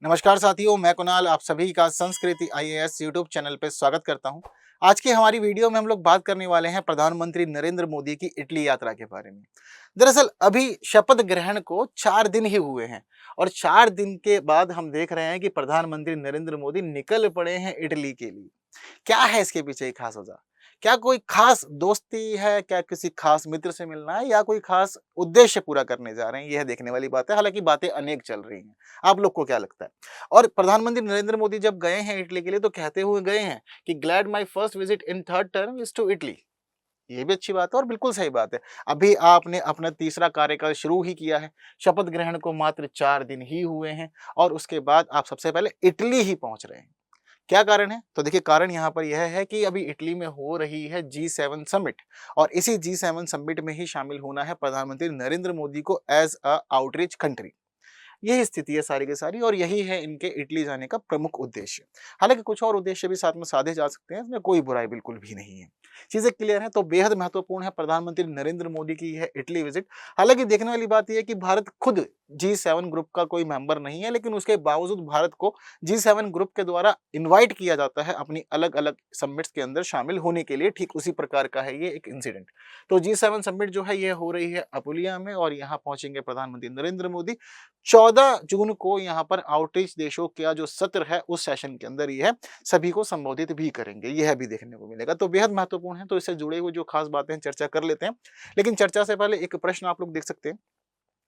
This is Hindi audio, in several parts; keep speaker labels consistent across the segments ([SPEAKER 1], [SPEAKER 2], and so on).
[SPEAKER 1] नमस्कार साथियों, मैं कुणाल आप सभी का संस्कृति आईएएस यूट्यूब चैनल पे स्वागत करता हूं। आज की हमारी वीडियो में हम लोग बात करने वाले हैं प्रधानमंत्री नरेंद्र मोदी की इटली यात्रा के बारे में। दरअसल अभी शपथ ग्रहण को 4 दिन ही हुए हैं और 4 दिन के बाद हम देख रहे हैं कि प्रधानमंत्री नरेंद्र मोदी निकल पड़े हैं इटली के लिए। क्या है इसके पीछे की खास वजह? क्या कोई खास दोस्ती है? क्या किसी खास मित्र से मिलना है या कोई खास उद्देश्य पूरा करने जा रहे हैं? यह देखने वाली बात है। हालाँकि बातें अनेक चल रही हैं। आप लोग को क्या लगता है? और प्रधानमंत्री नरेंद्र मोदी जब गए हैं इटली के लिए तो कहते हुए गए हैं कि glad my first visit in third term is to Italy. ये भी अच्छी बात है और बिल्कुल सही बात है। अभी आपने अपना तीसरा कार्यकाल शुरू ही किया है। शपथ ग्रहण को मात्र 4 दिन ही हुए हैं और उसके बाद आप सबसे पहले इटली ही पहुँच रहे हैं। क्या कारण है? तो देखिए कारण यहाँ पर यह है कि अभी इटली में हो रही है G7 समिट और इसी G7 समिट में ही शामिल होना है प्रधानमंत्री नरेंद्र मोदी को एज़ अ आउटरीच कंट्री। यही स्थिति है सारी की सारी और यही है इनके इटली जाने का प्रमुख उद्देश्य। हालाँकि कुछ और उद्देश्य भी साथ में साधे जा सकते हैं, इसमें कोई बुराई बिल्कुल भी नहीं है। चीज़ें क्लियर हैं तो बेहद महत्वपूर्ण है प्रधानमंत्री नरेंद्र मोदी की यह इटली विजिट। हालाँकि देखने वाली बात ये है कि भारत खुद G7 ग्रुप का कोई मेंबर नहीं है, लेकिन उसके बावजूद भारत को G7 ग्रुप के द्वारा इनवाइट किया जाता है अपनी अलग-अलग समिट्स के अंदर शामिल होने के लिए। ठीक उसी प्रकार का है ये एक इंसिडेंट। तो G7 समिट जो है ये हो रही है अपुलिया में और यहाँ पहुँचेंगे प्रधानमंत्री नरेंद्र मोदी। 14 जून को यहाँ पर आउटरीच देशों का जो सत्र है उस सेशन के अंदर ही है, सभी को संबोधित भी करेंगे, यह भी देखने को मिलेगा। तो बेहद महत्वपूर्ण है, तो इससे जुड़े हुए जो खास बातें हैं चर्चा कर लेते हैं। लेकिन चर्चा से पहले एक प्रश्न आप लोग देख सकते हैं,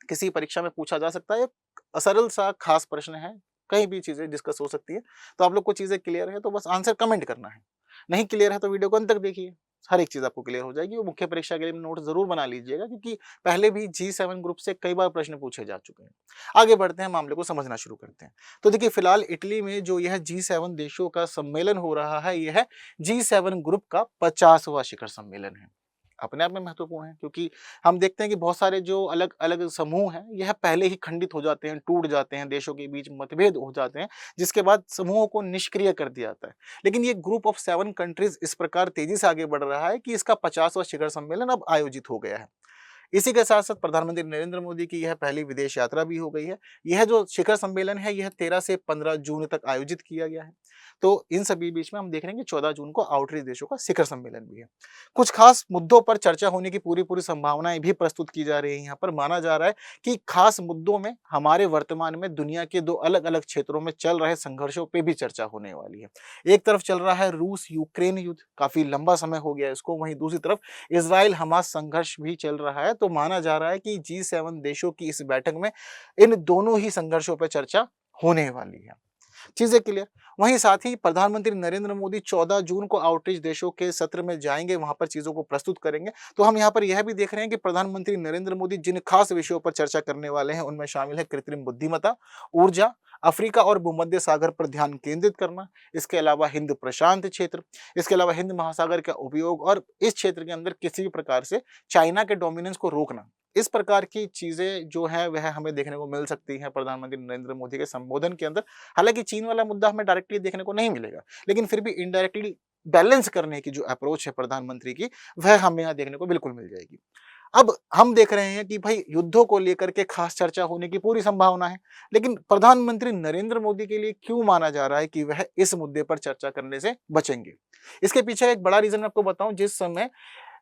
[SPEAKER 1] किसी परीक्षा में पूछा जा सकता है, एक सरल सा खास प्रश्न है, कहीं भी चीज़ें डिस्कस हो सकती है। तो आप लोग को चीज़ें क्लियर है तो बस आंसर कमेंट करना है। नहीं क्लियर है तो वीडियो को अंत तक देखिए, हर एक चीज़ आपको क्लियर हो जाएगी। वो मुख्य परीक्षा के लिए नोट ज़रूर बना लीजिएगा क्योंकि पहले भी G7 ग्रुप से कई बार प्रश्न पूछे जा चुके हैं। आगे बढ़ते हैं, मामले को समझना शुरू करते हैं। तो देखिए फिलहाल इटली में जो यह G7 देशों का सम्मेलन हो रहा है, यह है G7 ग्रुप का 50वां शिखर सम्मेलन है। अपने आप में महत्वपूर्ण है क्योंकि हम देखते हैं कि बहुत सारे जो अलग-अलग समूह हैं, यह पहले ही खंडित हो जाते हैं, टूट जाते हैं, देशों के बीच मतभेद हो जाते हैं, जिसके बाद समूहों को निष्क्रिय कर दिया जाता है। लेकिन ये ग्रुप ऑफ 7 कंट्रीज़ इस प्रकार तेज़ी से आगे बढ़ रहा है कि इसका 50वां शिखर सम्मेलन अब आयोजित हो गया है। इसी के साथ-साथ प्रधानमंत्री नरेंद्र मोदी की यह पहली विदेश यात्रा भी हो गई है। यह जो शिखर सम्मेलन है, यह 13 से 15 जून तक आयोजित किया गया है। तो इन सभी बीच में हम देख रहे हैं कि 14 जून को आउटरीच देशों का शिखर सम्मेलन भी है। कुछ खास मुद्दों पर चर्चा होने की पूरी-पूरी संभावनाएँ भी प्रस्तुत की जा रही हैं। यहाँ पर माना जा रहा है कि खास मुद्दों में हमारे वर्तमान में दुनिया के 2 अलग-अलग क्षेत्रों में चल रहे संघर्षों पे भी चर्चा होने वाली है। एक तरफ चल रहा है रूस-यूक्रेन युद्ध, काफ़ी लंबा समय हो गया है इसको, वहीं दूसरी तरफ इज़राइल-हमास संघर्ष भी चल रहा है, तो माना जा रहा है कि G7 देशों की इस बैठक में इन दोनों ही संघर्षों पे चर्चा होने वाली है। चीज़ें क्लियर। वहीं साथ ही प्रधानमंत्री नरेंद्र मोदी 14 जून को आउटरीच देशों के सत्र में जाएँगे, वहाँ पर चीज़ों को प्रस्तुत करेंगे। तो हम यहाँ पर यह भी देख रहे हैं कि प्रधानमंत्री नरेंद्र मोदी जिन खास विषयों पर चर्चा करने वाले हैं, उनमें शामिल है कृत्रिम बुद्धिमत्ता, ऊर्जा, अफ्रीका और भूमध्य सागर पर ध्यान केंद्रित करना, इसके अलावा हिंद प्रशांत क्षेत्र, इसके अलावा हिंद महासागर का उपयोग और इस क्षेत्र के अंदर किसी भी प्रकार से चाइना के डोमिनेंस को रोकना। इस प्रकार की चीज़ें जो हैं वह हमें देखने को मिल सकती हैं प्रधानमंत्री नरेंद्र मोदी के संबोधन के अंदर। हालाँकि चीन वाला मुद्दा हमें डायरेक्टली देखने को नहीं मिलेगा, लेकिन फिर भी इनडायरेक्टली बैलेंस करने की जो अप्रोच है प्रधानमंत्री की, वह हमें यहाँ देखने को बिल्कुल मिल जाएगी। अब हम देख रहे हैं कि भाई युद्धों को लेकर के खास चर्चा होने की पूरी संभावना है, लेकिन प्रधानमंत्री नरेंद्र मोदी के लिए क्यों माना जा रहा है कि वह इस मुद्दे पर चर्चा करने से बचेंगे? इसके पीछे एक बड़ा रीज़न मैं आपको बताऊँ, जिस समय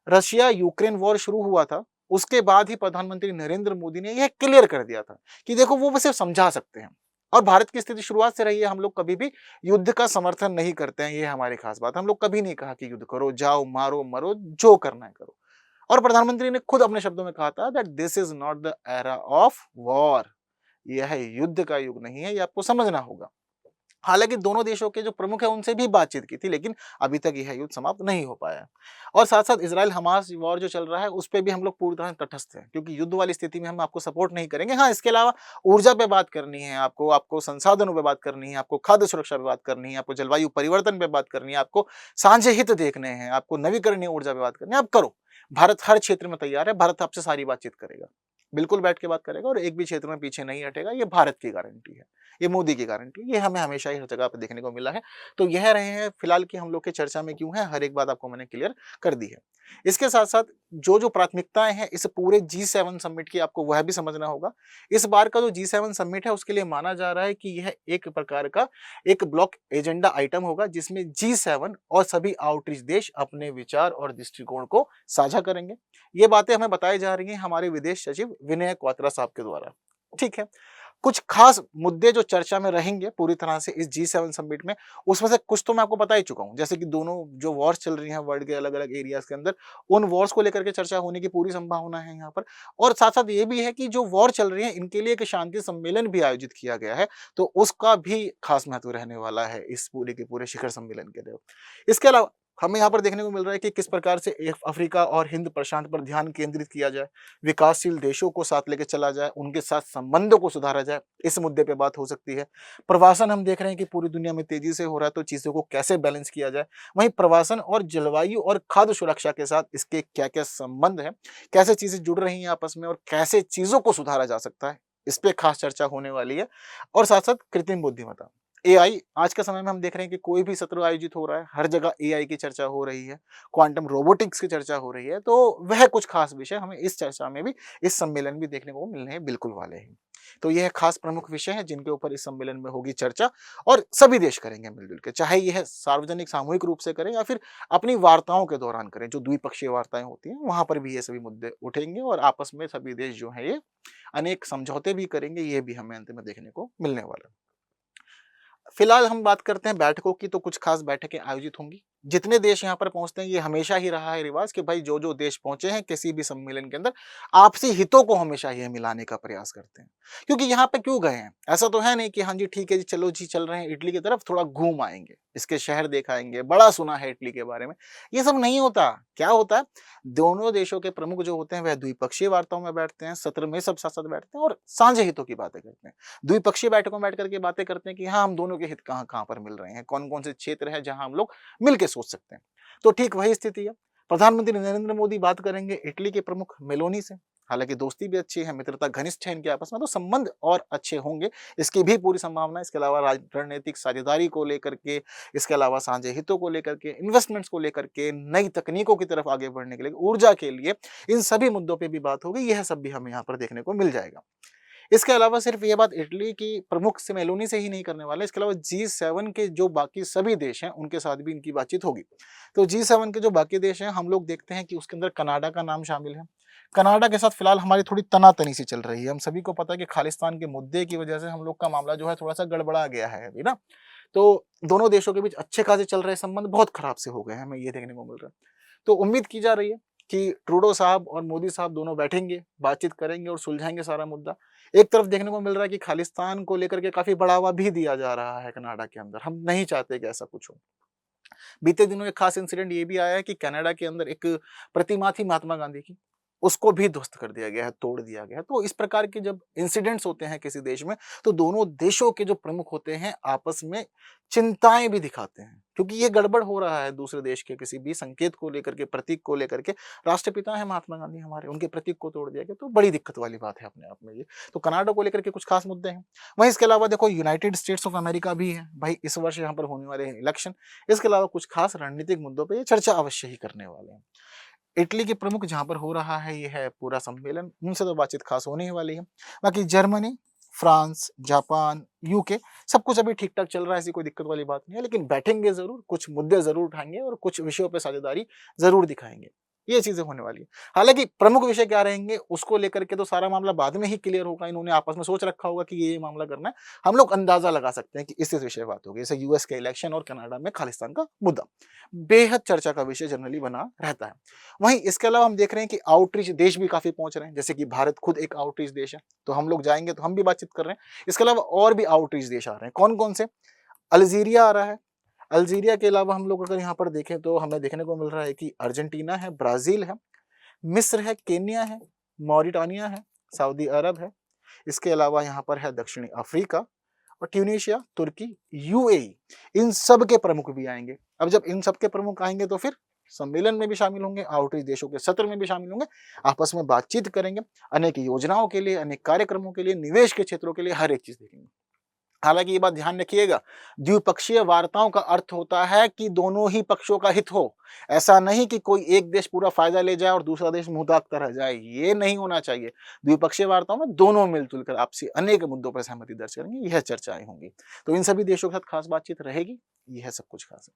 [SPEAKER 1] रशिया-यूक्रेन वॉर शुरू हुआ था, उसके बाद ही प्रधानमंत्री नरेंद्र मोदी ने यह क्लियर कर दिया था कि देखो वो सिर्फ समझा सकते हैं और भारत की स्थिति शुरुआत से रही है, हम लोग कभी भी युद्ध का समर्थन नहीं करते हैं, ये हमारी खास बात है। हम लोग कभी नहीं कहा कि युद्ध करो, जाओ, मारो, मरो, जो करना है करो। और प्रधानमंत्री ने खुद अपने शब्दों में कहा था that this is not the era of war. यह युद्ध का युग नहीं है, ये आपको समझना होगा। हालाँकि दोनों देशों के जो प्रमुख हैं उनसे भी बातचीत की थी, लेकिन अभी तक यह युद्ध समाप्त नहीं हो पाया है। और साथ-साथ इज़राइल-हमास वॉर जो चल रहा है उस पे भी हम लोग पूरी तरह तटस्थ हैं, क्योंकि युद्ध वाली स्थिति में हम आपको सपोर्ट नहीं करेंगे। हाँ, इसके अलावा ऊर्जा पे बात करनी है आपको, आपको संसाधनों पे बात करनी है, आपको खाद्य सुरक्षा पे बात करनी है, आपको जलवायु परिवर्तन पे बात करनी है, आपको साझे हित देखने हैं, आपको नवीकरणीय ऊर्जा पे बात करनी है, आप करो। भारत हर क्षेत्र में तैयार है, भारत आपसे सारी बातचीत करेगा। बिल्कुल बैठ के बात करेगा और एक भी क्षेत्र में पीछे नहीं हटेगा, ये भारत की गारंटी है। ये मोदी की गारंटी है, ये हमें हमेशा ही हर जगह पे देखने को मिला है। तो यह रहे हैं फिलहाल की हम लोग की चर्चा में क्यों हैं, हर एक बात आपको मैंने क्लियर कर दी है। इसके साथ-साथ जो प्राथमिकताएं हैं इस पूरे G7 समिट की, आपको वह भी समझना होगा। इस बार का जो G7 समिट है उसके लिए माना जा रहा है कि यह एक प्रकार का एक ब्लॉक एजेंडा आइटम होगा, जिसमें G7 और सभी आउटरीच देश अपने विचार और दृष्टिकोण को साझा करेंगे। ये बातें हमें बताई जा रही हैं हमारे विदेश सचिव विनय क्वात्रा साहब के द्वारा। ठीक है। कुछ खास मुद्दे जो चर्चा में रहेंगे पूरी तरह से इस G7 समिट में, उसमें से कुछ तो मैं आपको बता ही चुका हूँ। जैसे कि दोनों जो वॉर्स चल रही हैं वर्ल्ड के अलग-अलग एरियाज़ के अंदर, उन वॉर्स को लेकर के चर्चा होने की पूरी संभावना है यहाँ पर। और साथ-साथ ये भी है कि जो वॉर चल रही है इनके लिए एक शांति सम्मेलन भी आयोजित किया गया है, तो उसका भी खास महत्व रहने वाला है इस पूरे के पूरे शिखर सम्मेलन के लिए। इसके अलावा हमें यहाँ पर देखने को मिल रहा है कि किस प्रकार से अफ्रीका और हिंद प्रशांत पर ध्यान केंद्रित किया जाए, विकासशील देशों को साथ लेके चला जाए, उनके साथ संबंधों को सुधारा जाए, इस मुद्दे पे बात हो सकती है। प्रवासन हम देख रहे हैं कि पूरी दुनिया में तेजी से हो रहा है, तो चीज़ों को कैसे बैलेंस किया जाए। वहीं प्रवासन और जलवायु और खाद्य सुरक्षा के साथ इसके क्या-क्या संबंध हैं, कैसे चीज़ें जुड़ रही हैं आपस में और कैसे चीज़ों को सुधारा जा सकता है, इस पे खास चर्चा होने वाली है। और साथ-साथ कृत्रिम बुद्धिमत्ता, एआई, आज के समय में हम देख रहे हैं कि कोई भी सत्र आयोजित हो रहा है, हर जगह एआई की चर्चा हो रही है, क्वांटम रोबोटिक्स की चर्चा हो रही है, तो वह कुछ खास विषय हमें इस चर्चा में भी, इस सम्मेलन में देखने को मिलने हैं बिल्कुल वाले हैं। तो यह खास प्रमुख विषय है जिनके ऊपर इस सम्मेलन में होगी चर्चा, और सभी देश करेंगे मिलजुल के, चाहे यह सार्वजनिक सामूहिक रूप से करें या फिर अपनी वार्ताओं के दौरान करें, जो द्विपक्षीय वार्ताएं होती हैं वहां पर भी ये सभी मुद्दे उठेंगे और आपस में सभी देश जो है ये अनेक समझौते भी करेंगे, ये भी हमें अंत में देखने को मिलने वाला है। फिलहाल हम बात करते हैं बैठकों की, तो कुछ खास बैठकें आयोजित होंगी। जितने देश यहाँ पर पहुँचते हैं, ये हमेशा ही रहा है रिवाज कि भाई जो-जो देश पहुँचे हैं किसी भी सम्मेलन के अंदर, आपसी हितों को हमेशा ये मिलाने का प्रयास करते हैं। क्योंकि यहाँ पे क्यों गए हैं? ऐसा तो है नहीं कि हाँ जी ठीक है जी, चलो जी चल रहे हैं इटली की तरफ, थोड़ा घूम आएँगे, इसके शहर दिखाएँगे, बड़ा सुना है इटली के बारे में। ये सब नहीं होता। क्या होता है? दोनों देशों के प्रमुख जो होते हैं वह द्विपक्षीय वार्ताओं में बैठते हैं, सत्र में सब साथ-साथ बैठते हैं और साझे हितों की बातें करते हैं। द्विपक्षीय बैठकों में बैठ कर के बातें करते हैं कि हाँ, हम दोनों के हित कहाँ-कहाँ पर मिल रहे हैं, कौन-कौन से क्षेत्र हैं जहाँ हम लोग मिल के सोच सकते हैं। तो ठीक वही स्थिति है। प्रधानमंत्री नरेंद्र मोदी बात करेंगे इटली के प्रमुख मेलोनी से। हालाँकि दोस्ती भी अच्छी है, मित्रता घनिष्ठ है इनके आपस में, तो संबंध और अच्छे होंगे, इसकी भी पूरी संभावना है। इसके अलावा रणनीतिक साझेदारी को लेकर के, इसके अलावा साझे हितों को लेकर के, इन्वेस्टमेंट्स को लेकर के, नई तकनीकों की तरफ आगे बढ़ने के लिए, ऊर्जा के लिए, इन सभी मुद्दों पे भी बात होगी। यह सब भी हमें यहाँ पर देखने को मिल जाएगा। इसके अलावा सिर्फ ये बात इटली की प्रमुख से मेलोनी से ही नहीं करने वाले, इसके अलावा G7 के जो बाकी सभी देश हैं उनके साथ भी इनकी बातचीत होगी। तो G7 के जो बाकी देश हैं, हम लोग देखते हैं कि उसके अंदर कनाडा का नाम शामिल है। कनाडा के साथ फिलहाल हमारी थोड़ी तनातनी सी चल रही है। हम सभी को पता है कि खालिस्तान के मुद्दे की वजह से हम लोग का मामला जो है थोड़ा-सा गड़बड़ा गया है अभी ना। तो दोनों देशों के बीच अच्छे खासे चल रहे संबंध बहुत खराब से हो गए हैं, हमें ये देखने को मिल रहा है। तो उम्मीद की जा रही है कि ट्रूडो साहब और मोदी साहब दोनों बैठेंगे, बातचीत करेंगे और सुलझाएँगे सारा मुद्दा। एक तरफ देखने को मिल रहा है कि खालिस्तान को लेकर के काफ़ी बढ़ावा भी दिया जा रहा है कनाडा के अंदर। हम नहीं चाहते कि ऐसा कुछ हो। बीते दिनों एक खास इंसिडेंट ये भी आया है कि कनाडा के अंदर एक प्रतिमा थी महात्मा गांधी की, उसको भी ध्वस्त कर दिया गया है, तोड़ दिया गया है। तो इस प्रकार के जब इंसिडेंट्स होते हैं किसी देश में, तो दोनों देशों के जो प्रमुख होते हैं आपस में चिंताएं भी दिखाते हैं, क्योंकि ये गड़बड़ हो रहा है दूसरे देश के किसी भी संकेत को लेकर के, प्रतीक को लेकर के। राष्ट्रपिता है महात्मा गांधी हमारे, उनके प्रतीक को तोड़ दिया गया, तो बड़ी दिक्कत वाली बात है अपने आप में ये। तो कनाडा को लेकर के कुछ खास मुद्दे हैं। वहीं इसके अलावा देखो यूनाइटेड स्टेट्स ऑफ अमेरिका भी है भाई, इस वर्ष यहाँ पर होने वाले हैं इलेक्शन। इसके अलावा कुछ खास रणनीतिक मुद्दों पर ये चर्चा अवश्य ही करने वाले हैं। इटली के प्रमुख जहाँ पर हो रहा है ये है पूरा सम्मेलन, उनसे तो बातचीत खास होने ही वाली है। बाकी जर्मनी, फ्रांस, जापान, यूके, सब कुछ अभी ठीक-ठाक चल रहा है, ऐसी कोई दिक्कत वाली बात नहीं है, लेकिन बैठेंगे ज़रूर, कुछ मुद्दे ज़रूर उठाएँगे और कुछ विषयों पे साझेदारी ज़रूर दिखाएँगे। ये चीज़ें होने वाली है। हालाँकि प्रमुख विषय क्या रहेंगे उसको लेकर के तो सारा मामला बाद में ही क्लियर होगा, इन्होंने आपस में सोच रखा होगा कि ये मामला करना है। हम लोग अंदाज़ा लगा सकते हैं कि इस विषय बात होगी, जैसे यूएस के इलेक्शन और कनाडा में खालिस्तान का मुद्दा। बेहद चर्चा का विषय जनरली बना रहता है। वहीं इसके अलावा हम देख रहे हैं कि आउटरीच देश भी काफ़ी पहुँच रहे हैं, जैसे कि भारत खुद एक आउटरीच देश है, तो हम लोग जाएँगे तो हम भी बातचीत कर रहे हैं। इसके अलावा और भी आउटरीच देश आ रहे हैं, कौन-कौन से? अल्जीरिया आ रहा है। अल्जीरिया के अलावा हम लोग अगर यहाँ पर देखें तो हमें देखने को मिल रहा है कि अर्जेंटीना है, ब्राज़ील है, मिस्र है, केन्या है, मॉरिटानिया है, सऊदी अरब है। इसके अलावा यहाँ पर है दक्षिणी अफ्रीका और ट्यूनीशिया, तुर्की, यूएई, इन सब के प्रमुख भी आएँगे। अब जब इन सब के प्रमुख आएँगे तो फिर सम्मेलन में भी शामिल होंगे, आउटरीच देशों के सत्र में भी शामिल होंगे, आपस में बातचीत करेंगे, अनेक योजनाओं के लिए, अनेक कार्यक्रमों के लिए, निवेश के क्षेत्रों के लिए हर एक चीज़ देखेंगे। हालांकि ये बात ध्यान रखिएगा, द्विपक्षीय वार्ताओं का अर्थ होता है कि दोनों ही पक्षों का हित हो। ऐसा नहीं कि कोई एक देश पूरा फायदा ले जाए और दूसरा देश मुंह ताकता रह जाए, ये नहीं होना चाहिए। द्विपक्षीय वार्ताओं में दोनों मिलजुल कर आपसी अनेक मुद्दों पर सहमति दर्ज करेंगे, यह चर्चाएं होंगी। तो इन सभी देशों के साथ खास बातचीत रहेगी, यह सब कुछ खास है।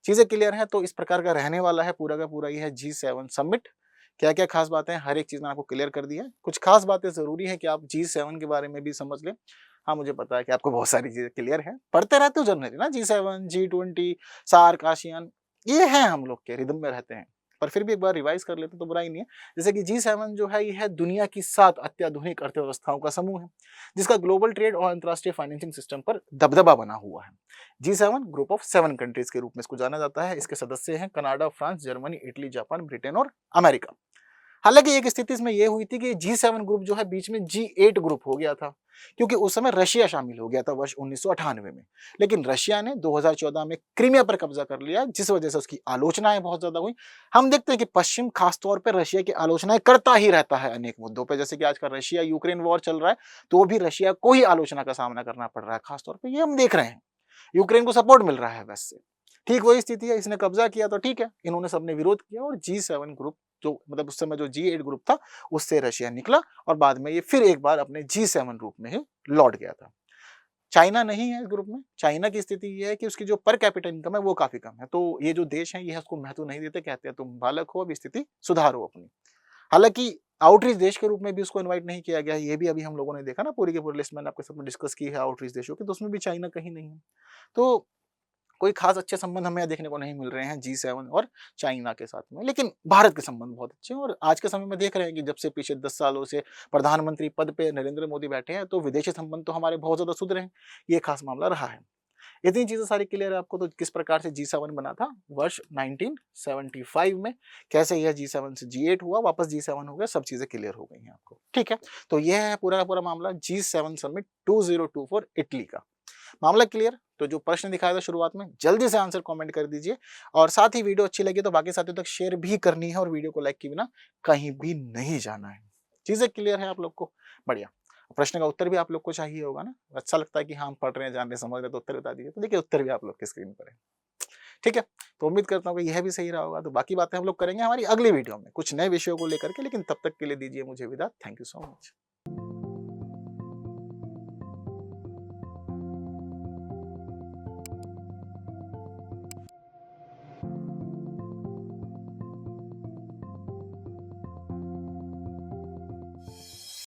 [SPEAKER 1] चीजें क्लियर है, तो इस प्रकार का रहने वाला है पूरा का पूरा यह G7 समिट। क्या क्या खास बातें हैं, हर एक चीज मैंने आपको क्लियर कर दिया है। कुछ खास बातें जरूरी है कि आप G7 के बारे में भी समझ लें। हाँ, मुझे पता है कि आपको बहुत सारी चीजें क्लियर है, पढ़ते रहते हो जनरली ना, G7, G20, सार्क, आसियान, ये है हम लोग के रिदम में रहते हैं। पर फिर भी एक बार रिवाइज कर लेते तो बुरा ही नहीं है। जैसे कि G7 जो है, यह है दुनिया की 7 अत्याधुनिक अर्थव्यवस्थाओं का समूह है, जिसका ग्लोबल ट्रेड और अंतर्राष्ट्रीय फाइनेंसिंग सिस्टम पर दबदबा बना हुआ है। G7 ग्रुप ऑफ 7 कंट्रीज के रूप में इसको जाना जाता है। इसके सदस्य हैं Canada, France, Germany, Italy, Japan, Britain और अमेरिका। हालांकि एक स्थिति इसमें यह हुई थी कि G7 ग्रुप जो है बीच में G8 ग्रुप हो गया था, क्योंकि उस समय रशिया शामिल हो गया था वर्ष 1998 में। लेकिन रशिया ने 2014 में क्रीमिया पर कब्जा कर लिया, जिस वजह से उसकी आलोचनाएं बहुत ज्यादा हुई। हम देखते हैं कि पश्चिम खासतौर पर रशिया की आलोचनाएं करता ही रहता है अनेक मुद्दों पर, जैसे कि आज का रशिया यूक्रेन वॉर चल रहा है, तो भी रशिया को ही आलोचना का सामना करना पड़ रहा है। खासतौर पर ये हम देख रहे हैं, यूक्रेन को सपोर्ट मिल रहा है वेस्ट से। ठीक वही स्थिति है, इसने कब्जा किया तो ठीक है, इन्होंने सबने विरोध किया और G7 ग्रुप जो मतलब उस समय जो G8 ग्रुप था, उससे रशिया निकला और बाद में ये फिर एक बार अपने G7 ग्रुप में ही लौट गया था। चाइना नहीं है इस ग्रुप में। चाइना की स्थिति ये है कि उसकी जो पर कैपिटा इनकम है वो काफी कम है, तो ये जो देश है ये उसको महत्व नहीं देते, कहते हैं तुम बालक हो, अभी स्थिति सुधारो अपनी। हालांकि आउटरीच देश के रूप में भी उसको इनवाइट नहीं किया गया, ये भी अभी हम लोगों ने देखा ना, पूरी की पूरी लिस्ट मैंने आपके साथ डिस्कस की है आउटरीच देशों की, तो उसमें भी चाइना कहीं नहीं है। तो कोई खास अच्छे संबंध हमें देखने को नहीं मिल रहे हैं G7 और चाइना के साथ में, लेकिन भारत के संबंध बहुत अच्छे हैं। और आज के समय में देख रहे हैं कि जब से पिछले 10 सालों से प्रधानमंत्री पद पे नरेंद्र मोदी बैठे हैं, तो विदेशी संबंध तो हमारे बहुत ज्यादा सुधरे हैं, ये खास मामला रहा है। इतनी चीजें सारी क्लियर है आपको, तो किस प्रकार से G7 बना था वर्ष 1975 में, कैसे यह G7 से G8 हुआ, वापस G7 हो गया, सब चीजें क्लियर हो गई हैं आपको। ठीक है, तो यह है पूरा का पूरा मामला G7 समिट 2024 इटली का। मामला क्लियर? तो जो प्रश्न दिखाया था शुरुआत में, जल्दी से आंसर कमेंट कर दीजिए, और साथ ही वीडियो अच्छी लगी तो बाकी साथियों तक शेयर भी करनी है, और वीडियो को लाइक किए बिना कहीं भी नहीं जाना है। चीजें क्लियर है आप लोग को? बढ़िया। प्रश्न का उत्तर भी आप लोग को चाहिए होगा ना, अच्छा लगता है कि हाँ हम पढ़ रहे हैं, जान रहे हैं, समझ रहे हैं, तो उत्तर बता दीजिए। तो देखिए उत्तर भी आप लोग की स्क्रीन पर है। ठीक है, तो उम्मीद करता हूँ कि यह भी सही रहा होगा। तो बाकी बातें हम लोग करेंगे हमारी अगली वीडियो में कुछ नए विषयों को लेकर के, लेकिन तब तक के लिए दीजिए मुझे विदा। Thank you so much.